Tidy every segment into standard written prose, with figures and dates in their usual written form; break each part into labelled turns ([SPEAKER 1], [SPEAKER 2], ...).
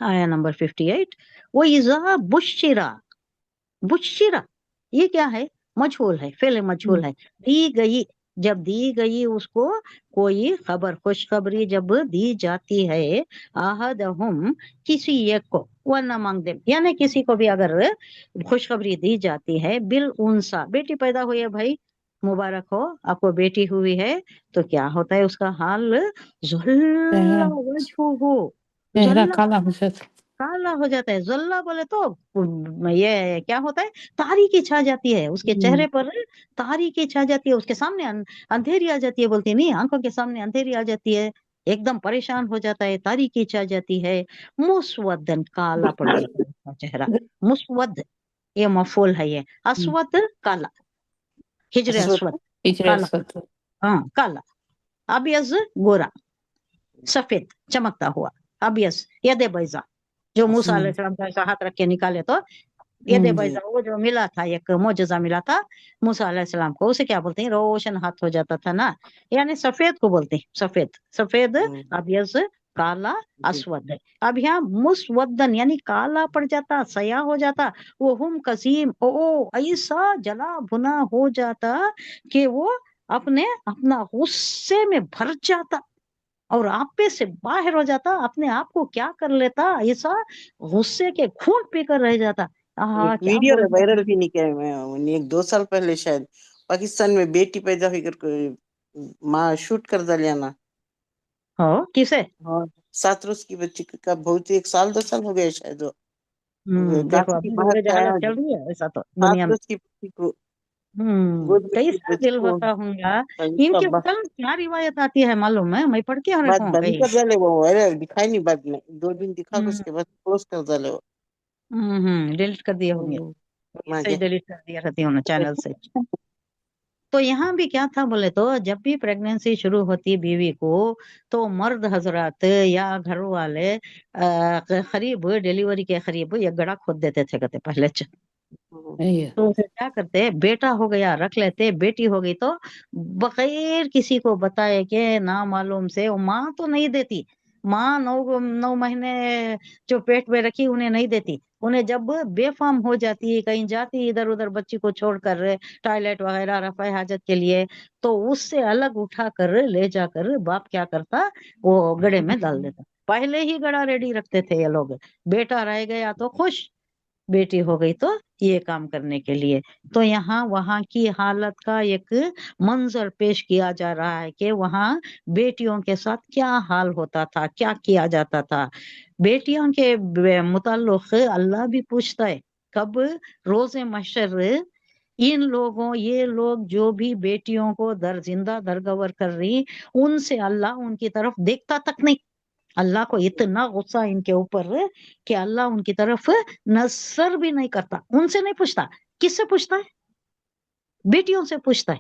[SPEAKER 1] आया नंबर 58। वो इज़ा बुश्शिरा, बुश्शिरा ये क्या है? मजहूल है, फेले मजहूल है। दी गई, जब दी गई उसको कोई खबर, खुशखबरी जब दी जाती है, आहदहुम किसी एक को, वरना मांग दे, यानी किसी को भी अगर खुशखबरी दी जाती है, बिल उनसा, बेटी पैदा हुई है भाई, मुबारक हो आपको बेटी हुई है, तो क्या होता है उसका हाल? ज़ुल्ला वजहुहु,
[SPEAKER 2] चेहरा
[SPEAKER 1] ज़ुल्ला
[SPEAKER 2] काला हो जाता।
[SPEAKER 1] काला हो जाता है। ज़ल्ला बोले तो ये क्या होता है? तारीकी छा जाती है उसके चेहरे पर, तारीकी छा जाती है उसके सामने, अंधेरी आ जाती है, बोलती नहीं, आंखों के सामने अंधेरी आ जाती है, एकदम परेशान हो जाता है, तारीकी छा जाती है। मुस्वदन, काला पड़ जाता है उसका चेहरा। मुस्वद ये मफूल है, ये अस्वद काला, हिजर अस्वद
[SPEAKER 2] पिछड़े
[SPEAKER 1] काला,
[SPEAKER 2] सत्व।
[SPEAKER 1] हाँ काला। अबियज गोरा, सफेद चमकता हुआ। अबियस यदे बैजा, जो मूसा अलैहिस्सलाम का ऐसा हाथ रख के निकाले तो यदे बैजा, वो जो मिला था, एक मोजज़ा मिला था मूसा अलैहिस्सलाम को, उसे क्या बोलते हैं? रोशन हाथ हो जाता था ना, यानी सफेद को बोलते हैं, सफेद, सफेद, अबियज काला, अस्वद। अब यहाँ मुस्वदन यानी काला पड़ जाता, सया हो जाता। वो हम कसीम, ओ ऐसा जला भुना हो जाता कि वो अपने अपना गुस्से में भर जाता और आपे से बाहर हो जाता, अपने आप को क्या कर लेता, ऐसा गुस्से के घूंट पीकर रह जाता।
[SPEAKER 3] एक
[SPEAKER 1] क्या
[SPEAKER 3] वीडियो
[SPEAKER 1] बोल
[SPEAKER 3] वायरल भी नहीं किया है, मैं एक 2 साल पहले शायद पाकिस्तान में बेटी पैदा हुई कर माँ शूट कर डालिया ना।
[SPEAKER 1] हो किसे?
[SPEAKER 3] हाँ, 7 रोज की बच्ची का, बहुत 1 साल 2 साल हो गए शायद, वो
[SPEAKER 1] देखो
[SPEAKER 3] गांव की
[SPEAKER 1] अभी
[SPEAKER 3] बाहर
[SPEAKER 1] जो
[SPEAKER 3] से
[SPEAKER 1] हालत
[SPEAKER 3] आया,
[SPEAKER 1] चल रही है ऐसा तो
[SPEAKER 3] सात
[SPEAKER 1] दुनिया में।
[SPEAKER 3] रोज की बच्ची को, गोद में की
[SPEAKER 1] कैसा
[SPEAKER 3] बच्ची
[SPEAKER 1] दिल
[SPEAKER 3] को,
[SPEAKER 1] होता होगा
[SPEAKER 3] इसका
[SPEAKER 1] इनके ऊपर। क्या रिवायत आती है मालूम है? मैं पढ़ के
[SPEAKER 3] बात
[SPEAKER 1] रखा हूँ
[SPEAKER 3] बंद
[SPEAKER 1] कहीं।
[SPEAKER 3] कर डाले वो, वायरल दिखाई नहीं, बाद में 2 दिन दिखा के
[SPEAKER 1] हम्म
[SPEAKER 3] उसके बाद क्लोज कर डाले वो।
[SPEAKER 1] डिलीट कर दिए होंगे,
[SPEAKER 3] माँ
[SPEAKER 1] ऐसे ही
[SPEAKER 3] के
[SPEAKER 1] डिलीट कर दिया रहती हूँ ना चैनल से। तो यहाँ भी क्या था बोले तो, जब भी प्रेगनेंसी शुरू होती बीवी को, तो मर्द हजरात या घर वाले करीब डिलीवरी के करीब ये गड़ा खोद देते थे, कहते पहले तो उसे क्या करते, बेटा हो गया रख लेते, बेटी हो गई तो बगैर किसी को बताए के ना मालूम से, वो माँ तो नहीं देती, माँ 9 9 महीने जो पेट में रखी उन्हें नहीं देती, उन्हें जब बेफाम हो जाती है, कहीं जाती इधर उधर बच्ची को छोड़कर टॉयलेट वगैरह रफाई हाजत के लिए, तो उससे अलग उठा कर ले जाकर बाप क्या करता, वो गड़े में डाल देता। पहले ही गड़ा रेडी रखते थे ये लोग, बेटा रह गया तो खुश, बेटी हो गई तो ये काम करने के लिए। तो यहाँ वहाँ की हालत का एक मंजर पेश किया जा रहा है कि वहाँ बेटियों के साथ क्या हाल होता था, क्या किया जाता था। बेटियों के मुताल्लिक अल्लाह भी पूछता है कब, रोजे महशर, इन लोगों, ये लोग जो भी बेटियों को दर जिंदा दरगवर कर रही, उनसे अल्लाह उनकी तरफ देखता तक नहीं। अल्लाह को इतना गुस्सा इनके ऊपर कि अल्लाह उनकी तरफ नजर भी नहीं करता, उनसे नहीं पूछता। किससे पूछता है? बेटियों से पूछता है।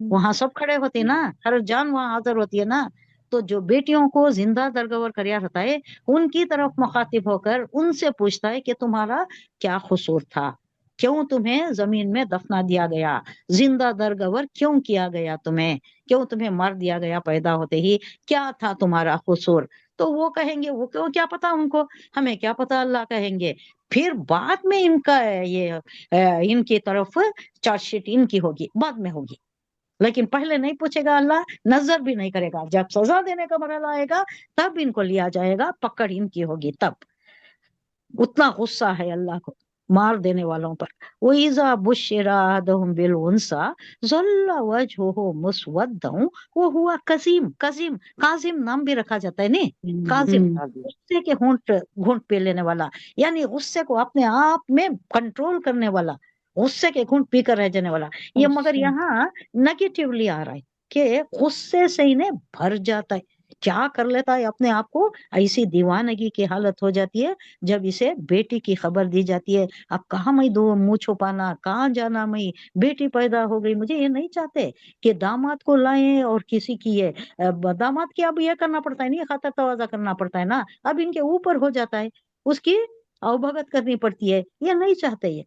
[SPEAKER 1] वहां सब खड़े होते हैं ना, हर जान वहां हाजिर होती है ना, तो जो बेटियों को जिंदा दरगवर कर रहता है, उनकी तरफ मुखातिब होकर उनसे पूछता है कि तुम्हारा क्या कसूर था, क्यों तुम्हें जमीन में दफना दिया गया, जिंदा दरगवर क्यों किया गया तुम्हें, क्यों तुम्हें मार दिया गया पैदा होते ही, क्या था तुम्हारा कसूर? तो वो कहेंगे, वो क्यों, क्या पता उनको, हमें क्या पता, अल्लाह कहेंगे। फिर बाद में इनका ये इनकी तरफ चार्जशीट इनकी होगी, बाद में होगी, लेकिन पहले नहीं पूछेगा अल्लाह, नजर भी नहीं करेगा। जब सजा देने का मरहला आएगा तब इनको लिया जाएगा, पकड़ इनकी होगी तब। उतना गुस्सा है अल्लाह को मार देने वालों पर। वो इजा बुशिरा अहदहुम बिल उनसा ज़ल्ला वजहुहु मुस्वद्दन वो हुआ कजीम। कजीम, काजिम नाम भी रखा जाता है नहीं, काजिम, गुस्से के घूंट घूंट पी लेने वाला, यानी गुस्से को अपने आप में कंट्रोल करने वाला, गुस्से के घूंट पी कर रह जाने वाला। ये मगर यहाँ नेगेटिवली आ रहा है कि गुस्से से इन्हें भर जाता है, क्या कर लेता है अपने आप को, ऐसी दीवानगी की हालत हो जाती है जब इसे बेटी की खबर दी जाती है। अब कहाँ मैं दो मुंह छुपाना, कहाँ जाना, मैं बेटी पैदा हो गई, मुझे ये नहीं चाहते कि दामाद को लाएं और किसी की ये दामाद की अब ये करना पड़ता है, नहीं खाता तवाजा करना पड़ता है ना, अब इनके ऊपर हो जाता है, उसकी अवभगत करनी पड़ती है, ये नहीं चाहते ये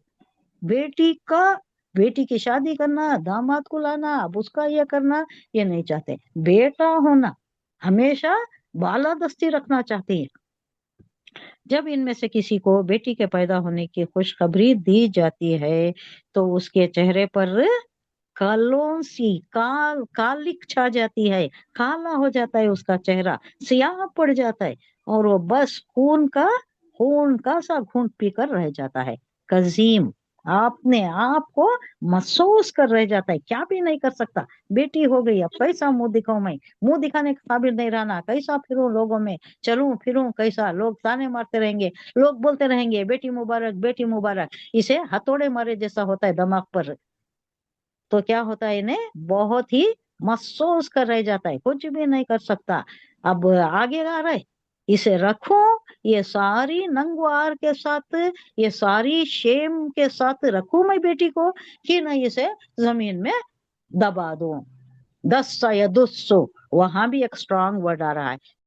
[SPEAKER 1] बेटी का, बेटी की शादी करना, दामाद को लाना, अब उसका ये करना, ये नहीं चाहते। बेटा होना हमेशा बालादस्ती रखना चाहती है। जब इनमें से किसी को बेटी के पैदा होने की खुशखबरी दी जाती है तो उसके चेहरे पर कालों सी कालिक छा जाती है, काला हो जाता है उसका चेहरा, सियाह पड़ जाता है और वो बस खून का सा घूंट पीकर रह जाता है। कजीम अपने आप को महसूस कर रह जाता है, क्या भी नहीं कर सकता। बेटी हो गई, अब कैसा मुंह दिखाऊं मैं, मुंह दिखाने के काबिल नहीं रहना, कैसा फिरूं लोगों में, चलूं फिरूं कैसा, लोग ताने मारते रहेंगे, लोग बोलते रहेंगे बेटी मुबारक बेटी मुबारक, इसे हथौड़े मारे जैसा होता है दिमाग पर। तो क्या होता है, इन्हें बहुत ही महसूस कर रह जाता है, कुछ भी नहीं कर सकता। अब आगे आ रहा है, इसे रखो ये सारी नंगवार के साथ, ये सारी शेम के साथ रखूं मैं बेटी को, कि नहीं इसे जमीन में दबा दूं। दस या दुस्सो, वहां भी एक स्ट्रांग वर्ड आ रहा है।